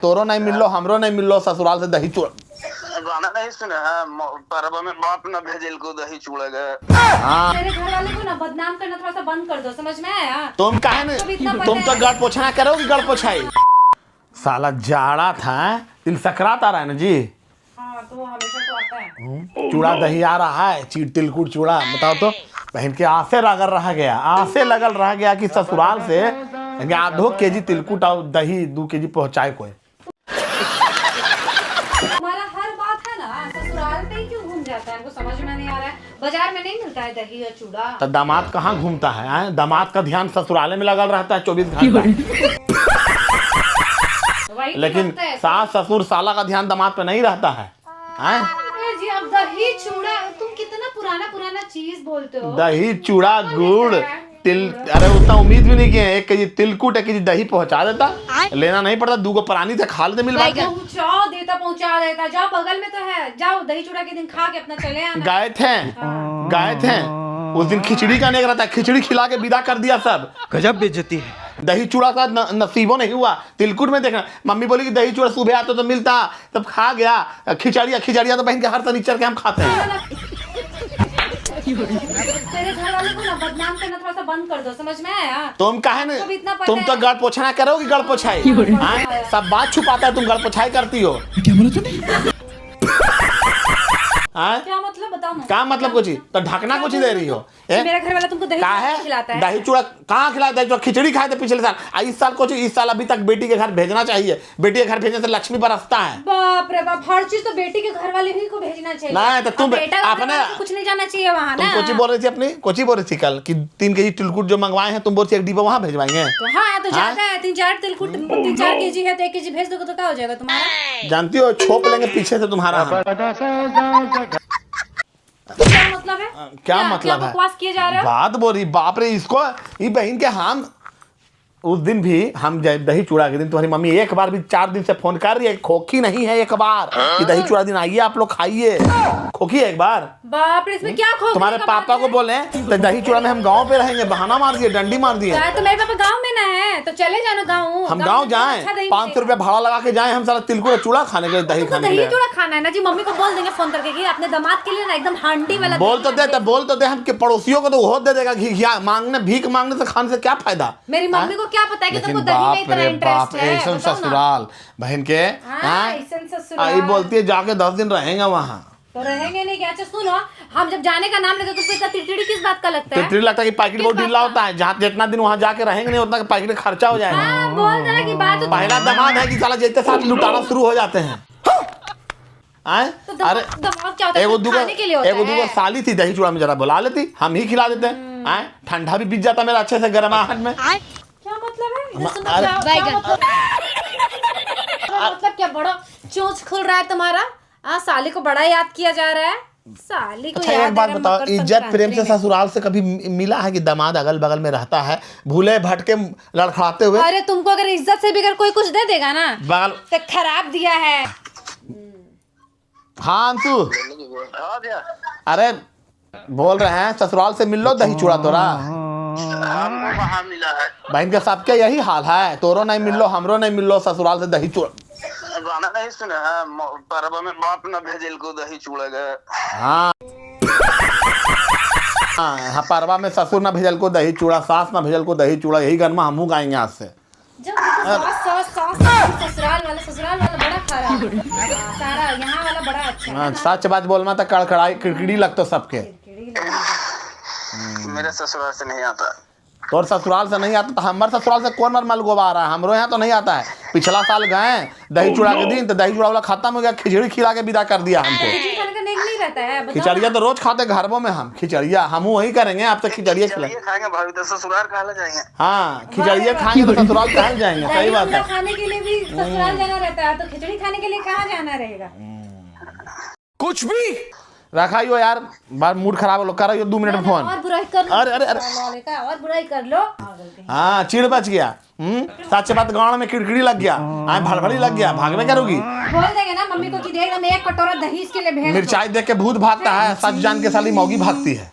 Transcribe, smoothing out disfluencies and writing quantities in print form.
तोरो नहीं मिल लो, हमरो नहीं मिल लो, ससुराल से दही चूड़ा। गाना नहीं सुना है, परवा में बाप न भेजिल को दही चूड़ा गए। हाँ मेरे घर वाले को ना बदनाम करना थोड़ा सा बंद कर दो, समझ में आया? तुम काहे नहीं, तुम तो गड़ पोछना करोगी, गड़ पोछाई। साला जाड़ा था, तिल सकरात आ रहा है ना जी। हाँ तो हमेशा तो आता है। चूड़ा दही आ रहा है, तिलकुट चूड़ा। बताओ तो बहन के आसे लगल रह गया, आसे लगल रह गया कि ससुराल से आधो केजी तिलकुट और दही 2 केजी पहुंचाए कोई। तुम्हारा हर बात है ना ससुराल पे ही क्यों घूम जाता है, हमको समझ में नहीं आ रहा है। बाजार में नहीं मिलता है दही और चूड़ा? तो दामाद कहाँ घूमता है? दामाद का ध्यान ससुराले में लगल रहता है 24 घंटा। लेकिन सास ससुर साला का ध्यान दामाद पे नहीं रहता है। जी अब दही चूड़ा, तुम कितना पुराना पुराना चीज बोलते हो। दही चूड़ा गुड़ तिल, अरे उतना उम्मीद भी नहीं किए। 1 केजी तिलकुट 1 केजी दही पहुंचा देता, लेना नहीं पड़ता। 2 परानी से खा लेते मिल बात। पहुंचा देता। जाओ बगल में तो है, जाओ दही चूड़ा के दिन खा के अपना चले आना। गए थे उस दिन खिचड़ी का नहीं रहता, खिचड़ी खिला के विदा कर दिया सब। गजब बेइज्जती है। दही चूड़ा का नसीबों नहीं हुआ। तिलकुट में देखना, मम्मी बोली कि दही चूड़ा सुबह आता तो मिलता, तब खा गया। खिचड़िया तो बहन के हर शनिचर के हम खाते हैं। तेरे घर वाले को ना बदनाम करना थोड़ा सा बंद कर दो, समझ में आया? तुम काहे नहीं, तुम तो गड़ पोछना करोगी, गड़ पोछाई। सब बात छुपाता है, तुम गड़ पोछाई करती हो। क्या बोला तूने? क्या मतलब बताओ ना। क्या मतलब कुछ? तो ढकना कुछ दे रही हो? मेरा घर वाला तुमको दही चूड़ा खिलाता है? दही चूड़ा कहाँ खिलाता है? दही चूड़ा खिचड़ी खाए थे पिछले साल। इस साल कुछ, इस साल अभी तक बेटी के घर भेजना चाहिए। बेटी के घर भेजने से लक्ष्मी बरसता है। बाप रे बाप, हर चीज तो बेटी के घर वाले ही को भेजना चाहिए। नहीं तो तुम अपने कुछ नहीं जाना चाहिए वहाँ ना। तुम कोची बोल रही थी अपनी, कोची बोल रही थी कल कि 3 केजी तिलकुट जो मंगवाए हैं, तुम बोल रही एक डिब्बा वहाँ भेजवाएंगे। तो हाँ तो ज्यादा है, 3-4 तिलकुट 3-4 केजी है तो 1 केजी भेज दोगे तो क्या हो जाएगा तुम्हारा? जानती हो छोप लेंगे पीछे से तुम्हारा। क्या मतलब है? क्या मतलब है? बकवास किए जा रहे हो? बात बोल रही, बाप रे। इसको ये बहन के हम उस दिन भी हम दही चूड़ा के दिन तुम्हारी मम्मी एक बार भी 4 दिन से फोन कर रही है, खोखी नहीं है एक बार कि दही चूड़ा दिन आइए आप लोग खाइए। खोखी है एक बार? बाप रे, इसमें क्या खोखी? तुम्हारे पापा को बोले तो दही चूड़ा में हम गांव पे रहेंगे, बहाना मार दिए, डंडी मार दिए। तो मेरे पापा गांव में ना है तो चले जाना गांव। हम गांव जाएं, 500 रुपया भाड़ा लगा के जाएं हम सारा तिलकुट चूड़ा खाने के लिए, दही खाने के लिए। दही चूड़ा खाना है ना जी, मम्मी को बोल देंगे फोन करके कि अपने दामाद के लिए ना एकदम हांडी वाला बोल तो दे हम कि पड़ोसियों को तो वो दे देगा। घिया मांगने, भीख मांगने से खाने से क्या फायदा? मेरी मम्मी को क्या पता है कि तुमको दही में इतना इंटरेस्ट है? ऐसा ससुराल बहन के आई बोलती है जाके 10 दिन रहेंगे वहाँ। तो रहेंगे नहीं क्या? अच्छा सुनो, हम जब जाने का नाम लेते तुमको इतना टिड़टिड़ी किस बात का लगता है? टिड़टिड़ी लगता है कि पैकेट बहुत ढीला होता है। जहाँ जितना दिन वहाँ जाके रहेंगे नहीं उतना पैकेट खर्चा हो जाएगा। हाँ, बोल देना कि बात तो पहला दामाद है कि साला जैसे साथ लुटाना शुरू हो जाते हैं। अरे एगो दूगो साली थी, दही चूड़ा में जरा बुला लेती, हम ही खिला देते हैं। ठंडा भी बीत जाता मेरा अच्छे से गर्माहट में। क्या मतलब है? मतलब क्या बड़ा चोंच खुल रहा है तुम्हारा? साली को बड़ा याद किया जा रहा है। साली को अच्छा याद एक बात बताओ, इज्जत प्रेम से ससुराल से कभी मिला है कि दामाद अगल बगल में रहता है भूले भटके लड़खड़ाते हुए? अरे तुमको अगर इज्जत से भी अगर कोई कुछ दे देगा ना बगल तो खराब दिया है। हाँ अंशु, अरे बोल रहे हैं ससुराल से मिल लो दही चूड़ा तोरा। हमको कहाँ मिला है? बहन के सबके यही हाल है, तोरो नहीं मिल लो, हमरो नहीं मिल लो, ससुराल से दही चूड़ा। गाना नहीं सुना है, परवा में बाप न भेजिल को दही चूड़ा गए। हाँ हाँ, परवा में ससुर ना भेजल को दही चूड़ा, सास ना भेजल को दही चूड़ा, यही गनमा हमहू गाएंगे आज से। ससुराल वाला बड़ा खराब, सारा यहाँ वाला बड़ा अच्छा है। सच बात बोलना तो कड़कड़ाई किड़किड़ी लगता सबके। मेरे ससुराल से नहीं आता। तोर ससुराल से नहीं आता तो हमारे ससुराल से कौन मल गोबा आ रहा है? हमरो यहाँ तो नहीं आता है। पिछला साल गए दही चूड़ा के दिन तो दही चूड़ा वाला खत्म हो गया, खिचड़ी खिला के विदा कर दिया हमको। नहीं रहता है खिचड़िया तो रोज खाते घरों में हम, खिचड़िया हम वही करेंगे। आप तो खिचड़िया खाएंगे भाभी तो ससुराल कहाँ जाएंगे? हाँ खिचड़िया खाएंगे तो ससुराल कहाँ जाएंगे? सही बात है। खाने के लिए भी ससुराल जाना रहता है तो खिचड़ी खाने के लिए कहाँ जाना रहेगा? कुछ भी रखा यो यार, बार मूड खराब हो कर 2 मिनट में फोन। और बुराई कर लो। अरे और बुराई कर लो। हाँ चिड़ बच गया। सच बात गाँव में किड़किड़ी लग गया, भड़बड़ी लग गया, भागने करोगी? बोल देंगे ना मम्मी को कि एकदम 1 कटोरा दही इसके लिए भेज दो। मिर्चाई देख के भूत भागता है, सच जान के साली मौगी भागती है।